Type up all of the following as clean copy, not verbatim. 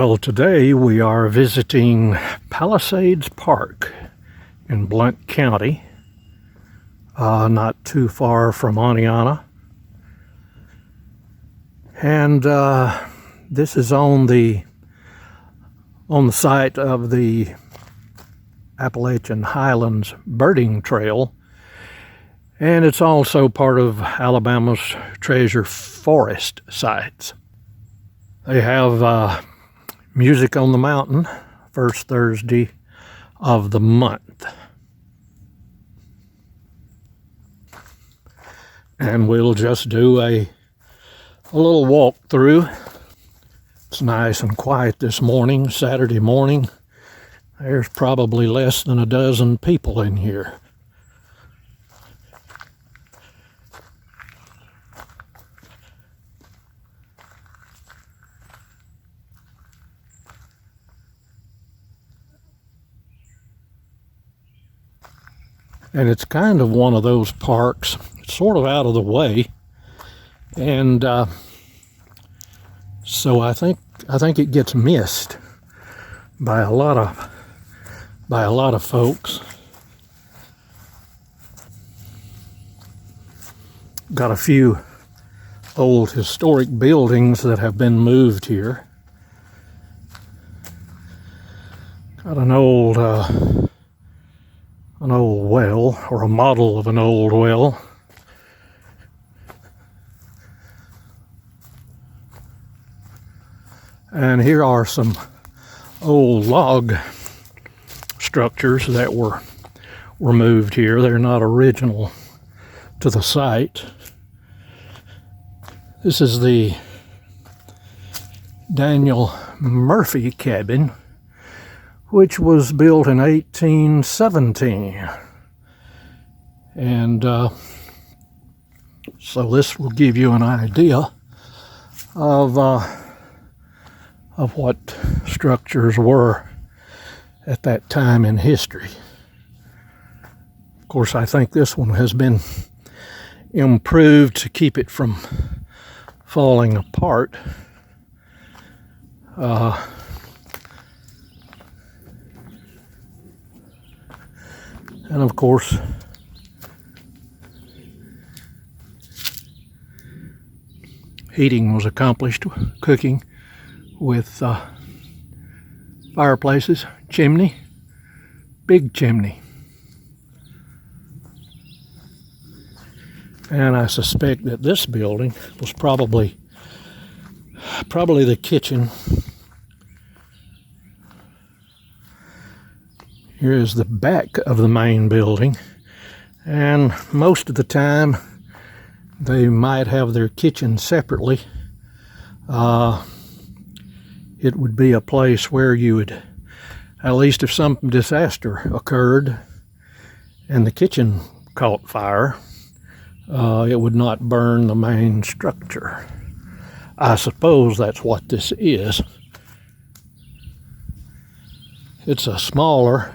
Well, today we are visiting Palisades Park in Blount County, not too far from Aniana. And this is on the site of the Appalachian Highlands Birding Trail, and it's also part of Alabama's treasure forest sites. They have music on the mountain, first Thursday of the month. And we'll just do a little walk through. It's nice and quiet this morning, Saturday morning. There's probably less than a dozen people in here. And it's kind of one of those parks, it's sort of out of the way, and so I think it gets missed by a lot of folks. Got a few old historic buildings that have been moved here. Got an old well, or a model of an old well. And here are some old log structures that were moved here. They're not original to the site. This is the Daniel Murphy cabin, which was built in 1817. And so this will give you an idea of what structures were at that time in history. Of course, I think this one has been improved to keep it from falling apart. And of course, heating was accomplished, cooking with fireplaces, chimney, big chimney. And I suspect that this building was probably the kitchen. Here is the back of the main building, and most of the time they might have their kitchen separately. It would be a place where you would, at least if some disaster occurred and the kitchen caught fire, it would not burn the main structure. I suppose that's what this is. It's smaller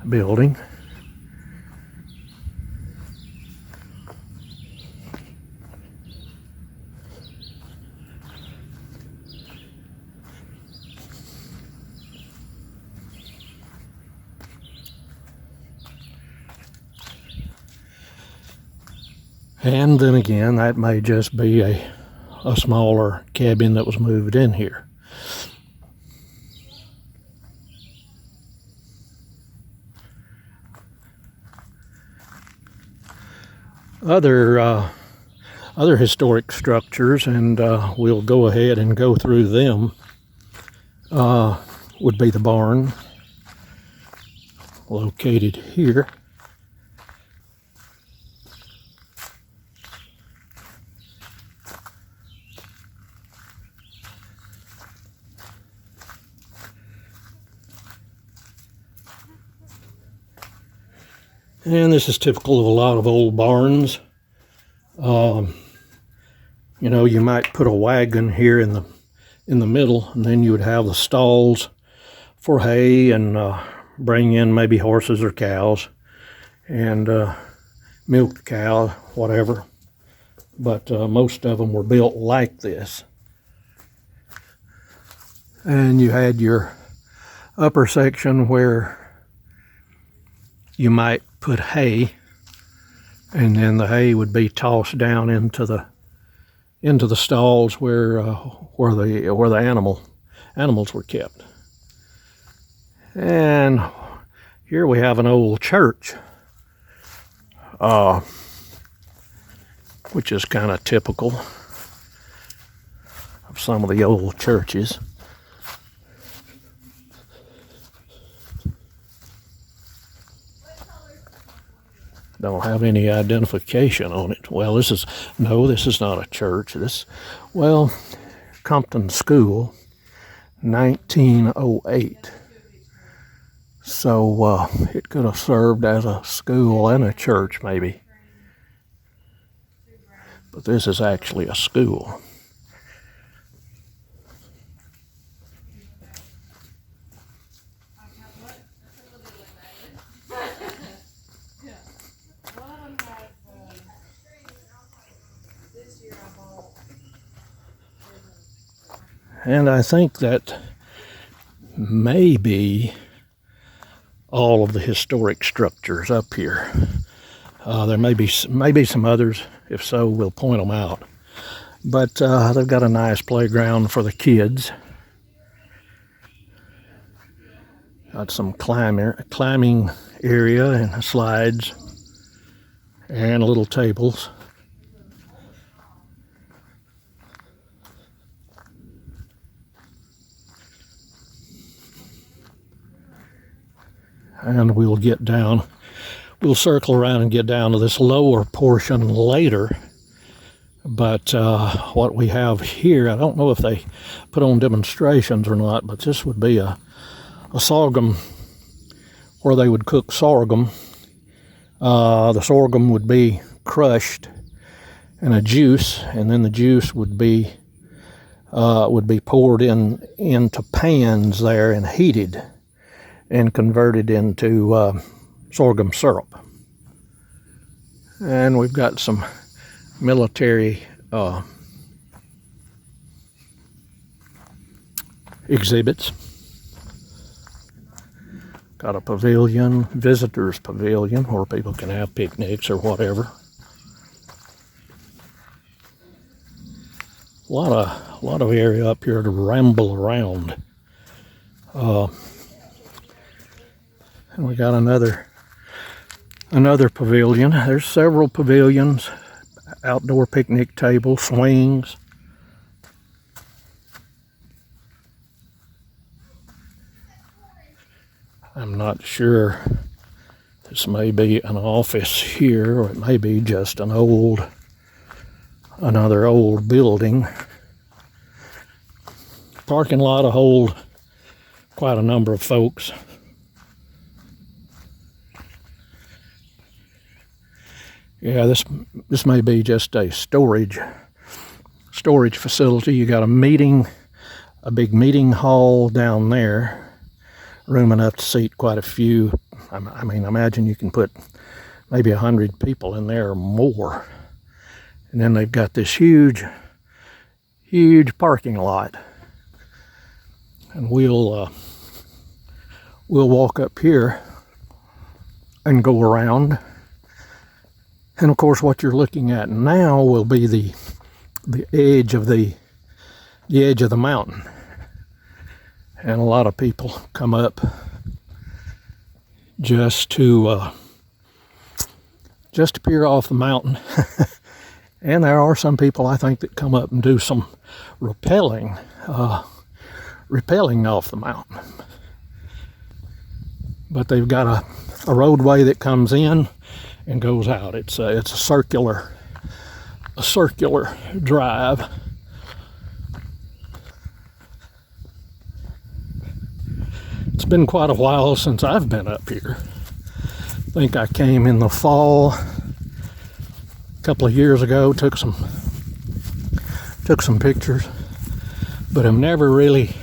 building. And then again, that may just be a smaller cabin that was moved in here. Other historic structures, and we'll go ahead and go through them, would be the barn located here. And this is typical of a lot of old barns. You know, you might put a wagon here in the middle, and then you would have the stalls for hay and bring in maybe horses or cows and milk the cow, whatever. but most of them were built like this. And you had your upper section where you might put hay, and then the hay would be tossed down into the stalls where the animals were kept. And here we have an old church, which is kind of typical of some of the old churches. Don't have any identification on it. Well, this is not a church. Compton School, 1908. So it could have served as a school and a church, maybe. But this is actually a school. And I think that may be all of the historic structures up here. There may be some others. If so, we'll point them out. But they've got a nice playground for the kids. Got some climbing area and slides and little tables. And we'll circle around and get down to this lower portion later. But what we have here, I don't know if they put on demonstrations or not, but this would be a sorghum, where they would cook sorghum. The sorghum would be crushed in a juice, and then the juice would be poured into pans there and heated and converted into sorghum syrup. And we've got some military exhibits. Got a pavilion, visitors pavilion, where people can have picnics or whatever. A lot of area up here to ramble around. And we got another pavilion. There's several pavilions, outdoor picnic tables, swings. I'm not sure. This may be an office here, or it may be just another old building. Parking lot will hold quite a number of folks. Yeah, this may be just a storage facility. You got a big meeting hall down there, room enough to seat quite a few. I mean, imagine you can put maybe 100 people in there or more. And then they've got this huge parking lot. And we'll walk up here and go around. And of course, what you're looking at now will be the edge of the mountain. And a lot of people come up just to peer off the mountain. And there are some people, I think, that come up and do some rappelling off the mountain. But they've got a roadway that comes in and goes out. It's a circular drive. It's been quite a while since I've been up here. I think I came in the fall a couple of years ago, took some pictures, but I've never really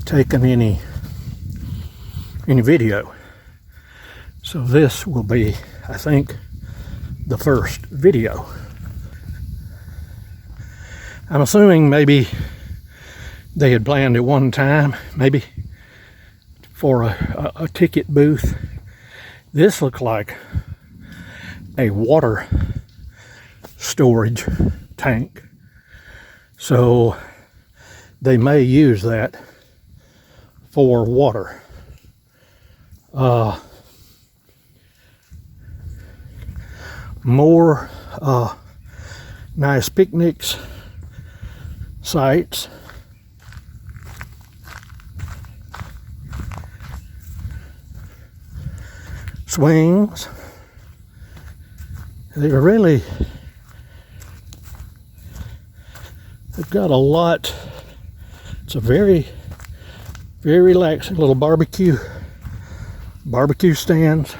taken any video. So this will be, I think, the first video. I'm assuming maybe they had planned at one time, maybe for a ticket booth. This looked like a water storage tank, so they may use that for water. More nice picnics, sites. Swings. They've got a lot. It's a very relaxing little barbecue stands.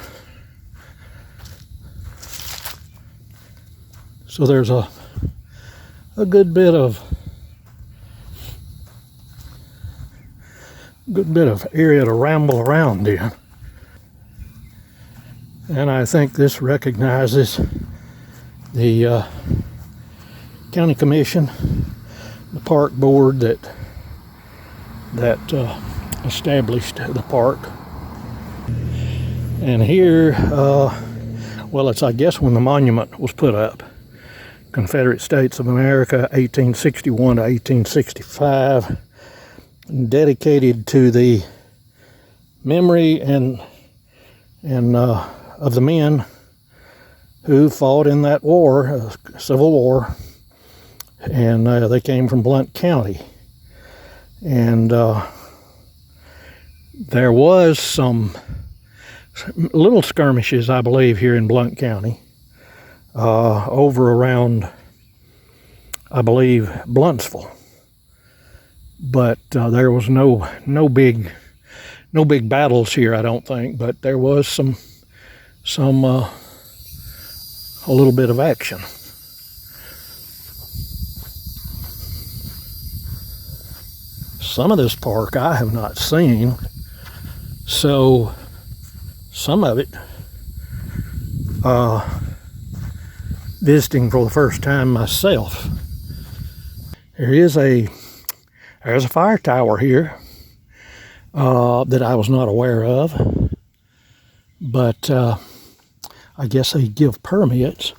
So there's a good bit of area to ramble around in. And I think this recognizes the county commission, the park board that established the park. And here, well, it's I guess when the monument was put up, Confederate States of America, 1861 to 1865, dedicated to the memory and of the men who fought in that war, Civil War, and they came from Blount County. And there was some little skirmishes, I believe, here in Blount County, over around, I believe, Blountsville. But there was no big battles here, I don't think. But there was some a little bit of action. Some of this park I have not seen, so some of it visiting for the first time myself. There's a fire tower here that I was not aware of, but I guess they give permits.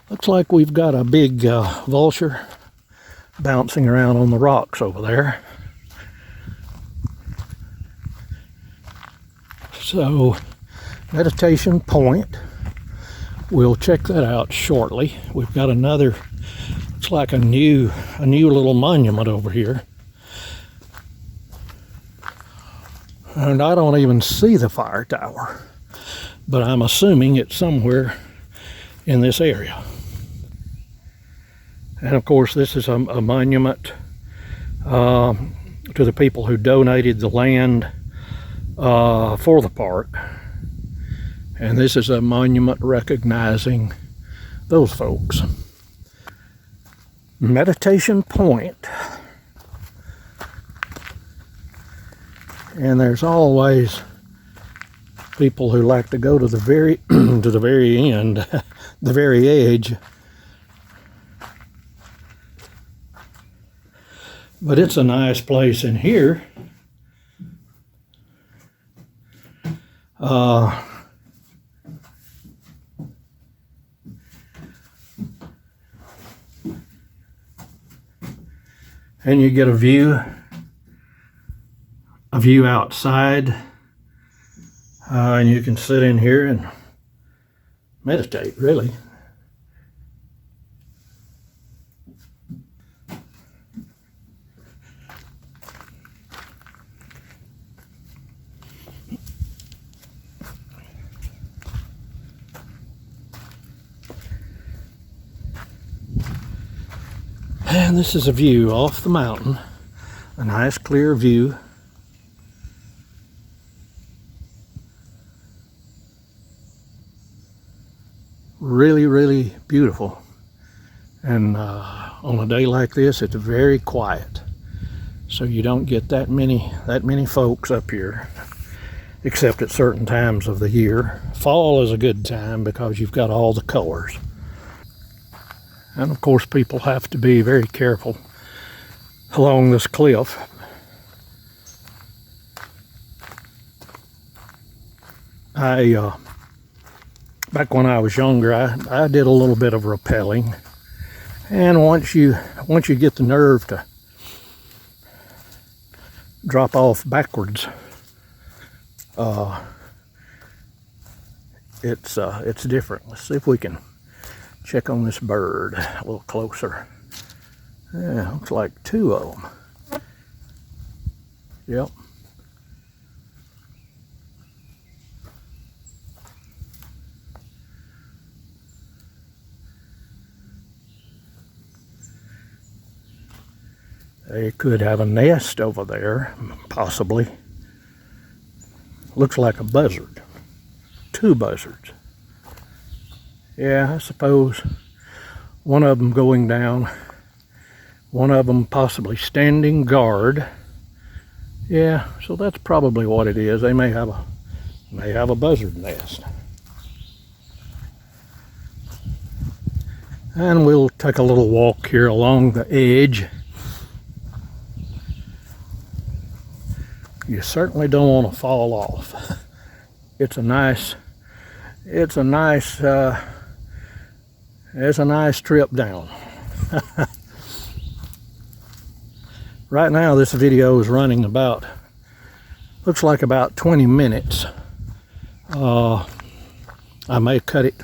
Looks like we've got a big vulture bouncing around on the rocks over there. So, meditation point. We'll check that out shortly. We've got another, looks like a new little monument over here. And I don't even see the fire tower, but I'm assuming it's somewhere in this area. And of course, this is a monument to the people who donated the land for the park. And this is a monument recognizing those folks. Meditation point. And there's always people who like to go to the very to the very end, the very edge. But it's a nice place in here. And you get a view outside, and you can sit in here and meditate, really. And this is a view off the mountain, a nice clear view. Really, really beautiful. And on a day like this, it's very quiet. So you don't get that many folks up here. except at certain times of the year. Fall is a good time because you've got all the colors. And of course, people have to be very careful along this cliff. Back when I was younger, I did a little bit of rappelling, and once you get the nerve to drop off backwards, it's different. Let's see if we can check on this bird a little closer. Yeah, looks like two of them. Yep. They could have a nest over there, possibly. Looks like a buzzard. Two buzzards. Yeah, I suppose one of them going down, one of them possibly standing guard. Yeah, so that's probably what it is. They may have a buzzard nest. And we'll take a little walk here along the edge. You certainly don't want to fall off. It's a nice trip down. Right now this video is running looks like about 20 minutes. I may cut it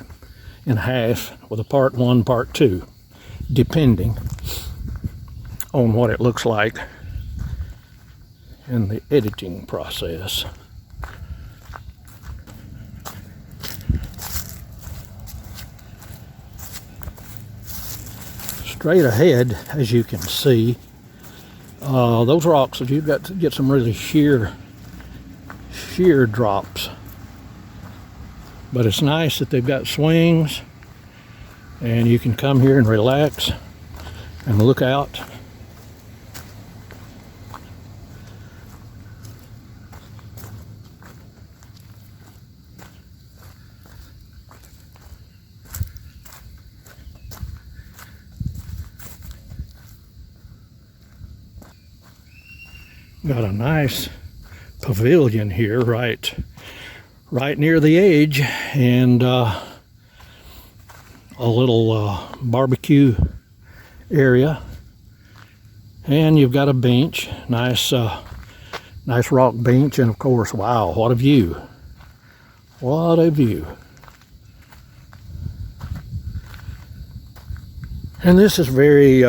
in half with a part 1, part 2, depending on what it looks like in the editing process. Straight ahead, as you can see, those rocks, you've got to get some really sheer drops. But it's nice that they've got swings, and you can come here and relax and look out. Got a nice pavilion here right near the edge, and a little barbecue area, and you've got a bench, nice rock bench, and of course, wow, what a view, what a view. And this is very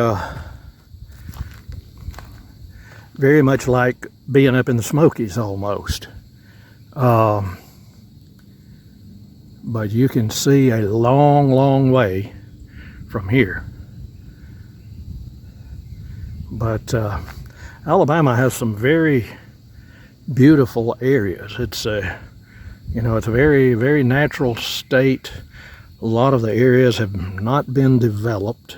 much like being up in the Smokies almost. But you can see a long way from here. But Alabama has some very beautiful areas. It's it's a very natural state. A lot of the areas have not been developed.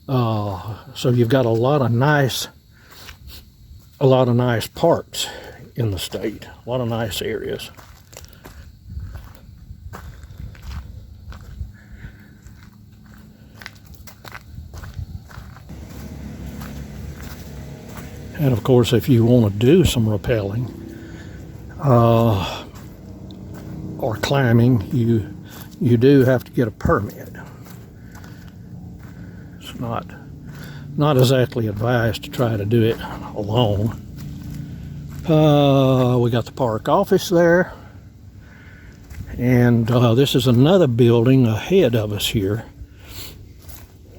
So you've got a lot of nice parks in the state, a lot of nice areas. And of course, if you want to do some rappelling or climbing, you do have to get a permit. It's not exactly advised to try to do it alone. We got the park office there, and this is another building ahead of us here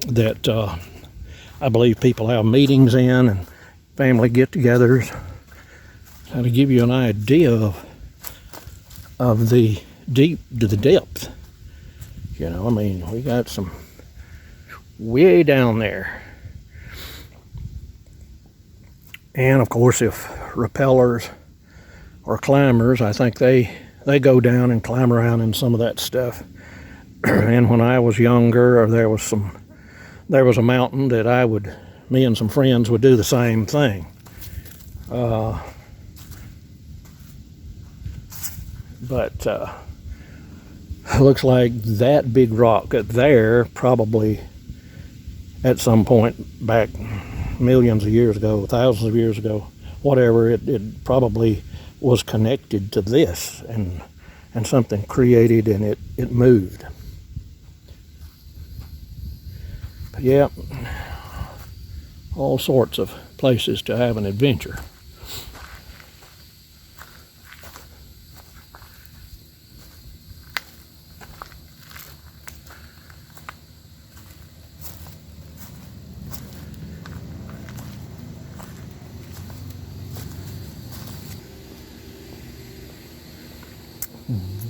that I believe people have meetings in and family get-togethers. Kind of give you an idea of the depth. You know, I mean, we got some way down there. And of course, if rappellers or climbers, I think they go down and climb around in some of that stuff. And when I was younger, there was a mountain that me and some friends would do the same thing. But looks like that big rock there probably at some point back millions of years ago, thousands of years ago, whatever, it probably was connected to this, and something created and it moved. But yeah, all sorts of places to have an adventure.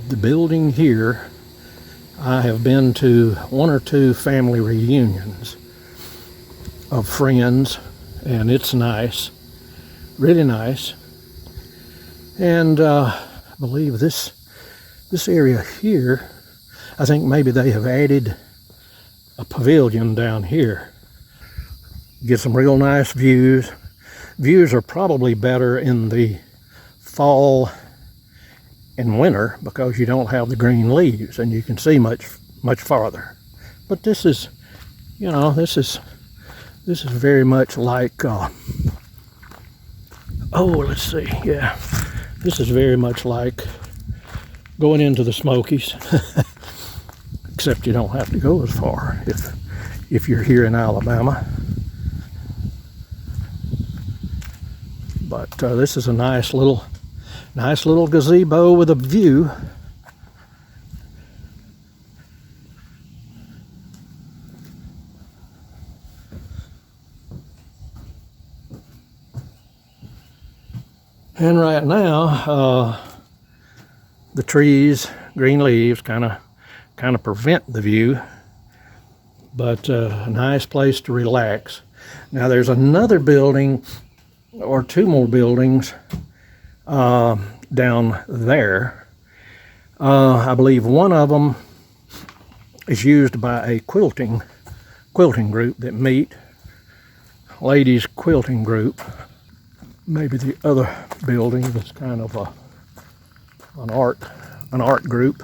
The building here, I have been to one or two family reunions of friends, and it's nice, really nice. And I believe this area here, I think maybe they have added a pavilion down here. Get some real nice views. Views are probably better in the fall and winter because you don't have the green leaves and you can see much farther. But this is, you know, this is very much like oh, let's see, yeah, this is very much like going into the Smokies. Except you don't have to go as far if you're here in Alabama. But this is a nice little gazebo with a view. And right now, the trees, green leaves, kind of prevent the view, but a nice place to relax. Now there's another building or two more buildings down there. I believe one of them is used by a quilting group that meet, ladies quilting group. Maybe the other building is kind of an art group.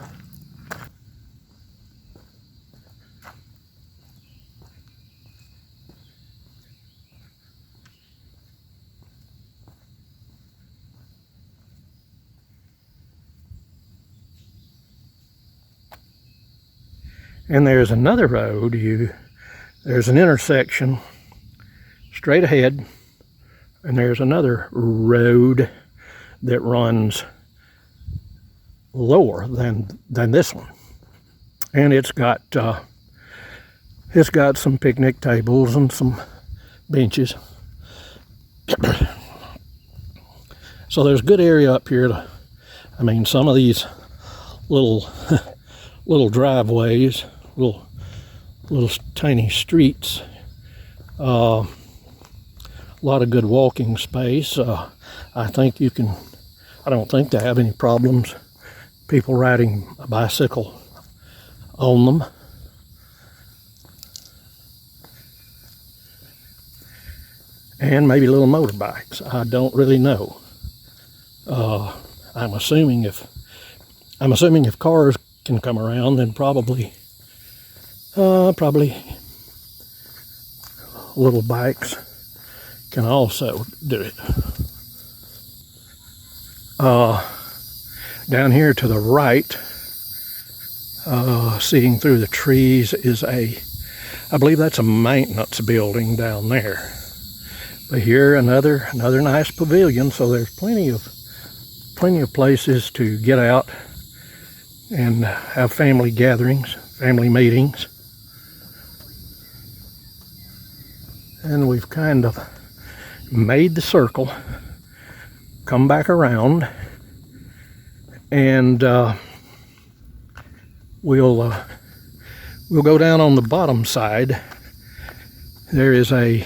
And there's another road, there's an intersection straight ahead, and there's another road that runs lower than this one. And it's got some picnic tables and some benches. So there's good area up here to, I mean, some of these little driveways, little tiny streets, a lot of good walking space. I don't think they have any problems people riding a bicycle on them. And maybe little motorbikes. I don't really know. I'm assuming if cars can come around, then probably little bikes can also do it. Down here to the right, seeing through the trees is I believe that's a maintenance building down there. But here another nice pavilion, so there's plenty of places to get out and have family gatherings, family meetings. And we've kind of made the circle, come back around, and we'll go down on the bottom side. I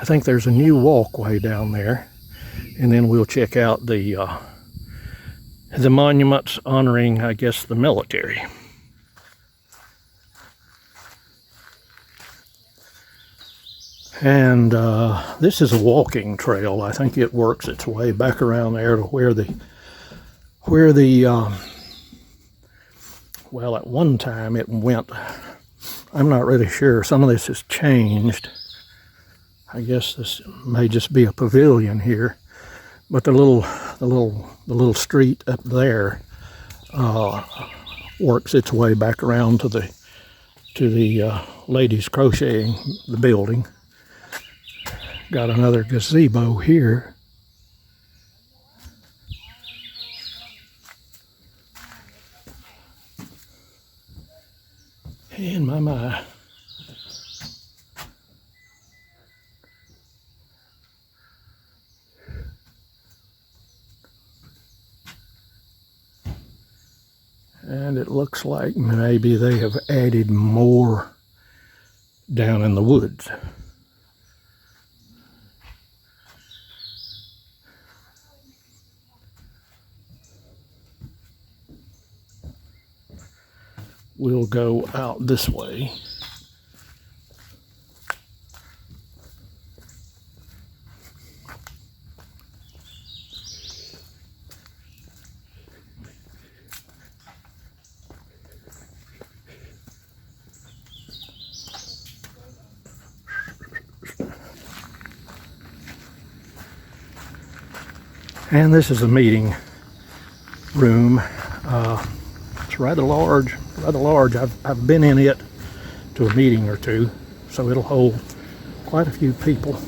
think there's a new walkway down there, and then we'll check out the monuments honoring, I guess, the military. And this is a walking trail. I think it works its way back around there to where the where the, well, at one time it went, I'm not really sure, some of this has changed. I guess this may just be a pavilion here, but the little street up there works its way back around to the ladies crocheting the building. Got another gazebo here. And my. And it looks like maybe they have added more down in the woods. We'll go out this way. And this is a meeting room. It's rather large. I've been in it to a meeting or two, so it'll hold quite a few people.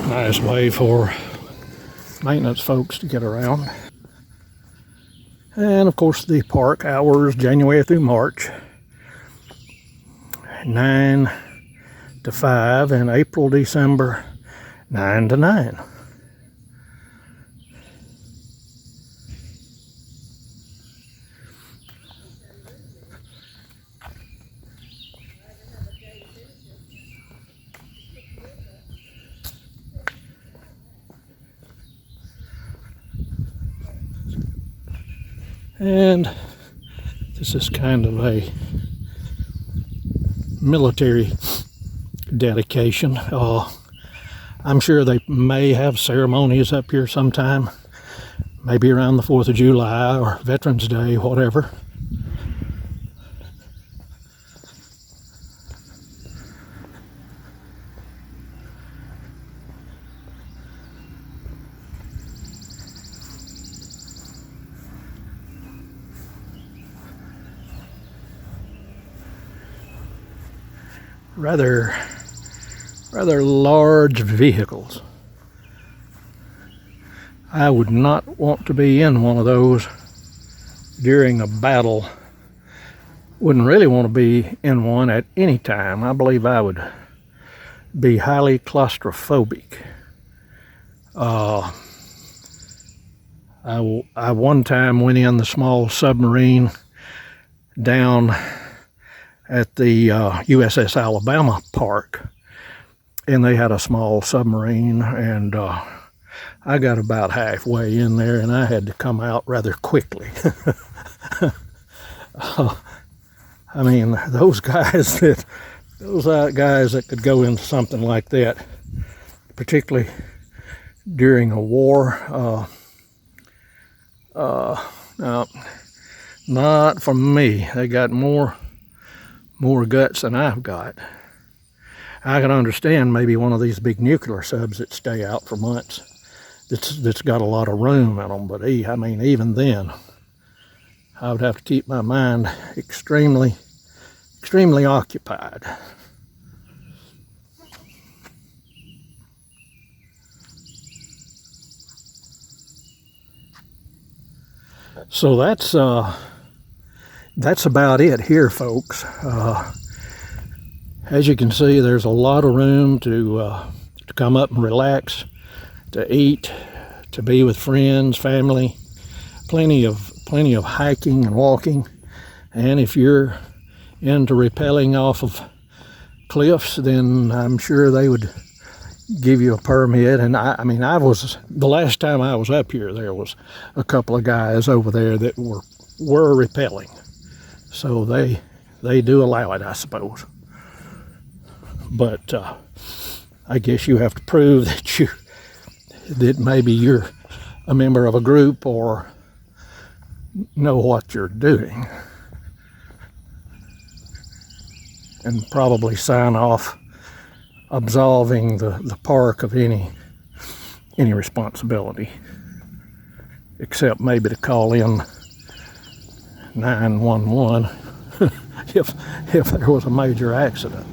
Nice way for maintenance folks to get around. And of course the park hours, January through March, 9 to 5, and April, December, 9 to 9. And this is kind of a military dedication. I'm sure they may have ceremonies up here sometime, maybe around the 4th of July or Veterans Day, whatever. Rather large vehicles. I would not want to be in one of those during a battle. Wouldn't really want to be in one at any time. I believe I would be highly claustrophobic. I one time went in the small submarine down at the USS Alabama Park, and they had a small submarine, and I got about halfway in there and I had to come out rather quickly. I mean, those guys that could go into something like that, particularly during a war, no, not for me. They got more guts than I've got. I can understand maybe one of these big nuclear subs that stay out for months that's got a lot of room in them, but I mean, even then, I would have to keep my mind extremely occupied. So that's about it here, folks. As you can see, there's a lot of room to come up and relax, to eat, to be with friends, family. Plenty of hiking and walking. And if you're into rappelling off of cliffs, then I'm sure they would give you a permit. And I mean, the last time I was up here, there was a couple of guys over there that were repelling. So they do allow it, I suppose. But I guess you have to prove that maybe you're a member of a group or know what you're doing, and probably sign off absolving the park of any responsibility, except maybe to call in 911 if there was a major accident.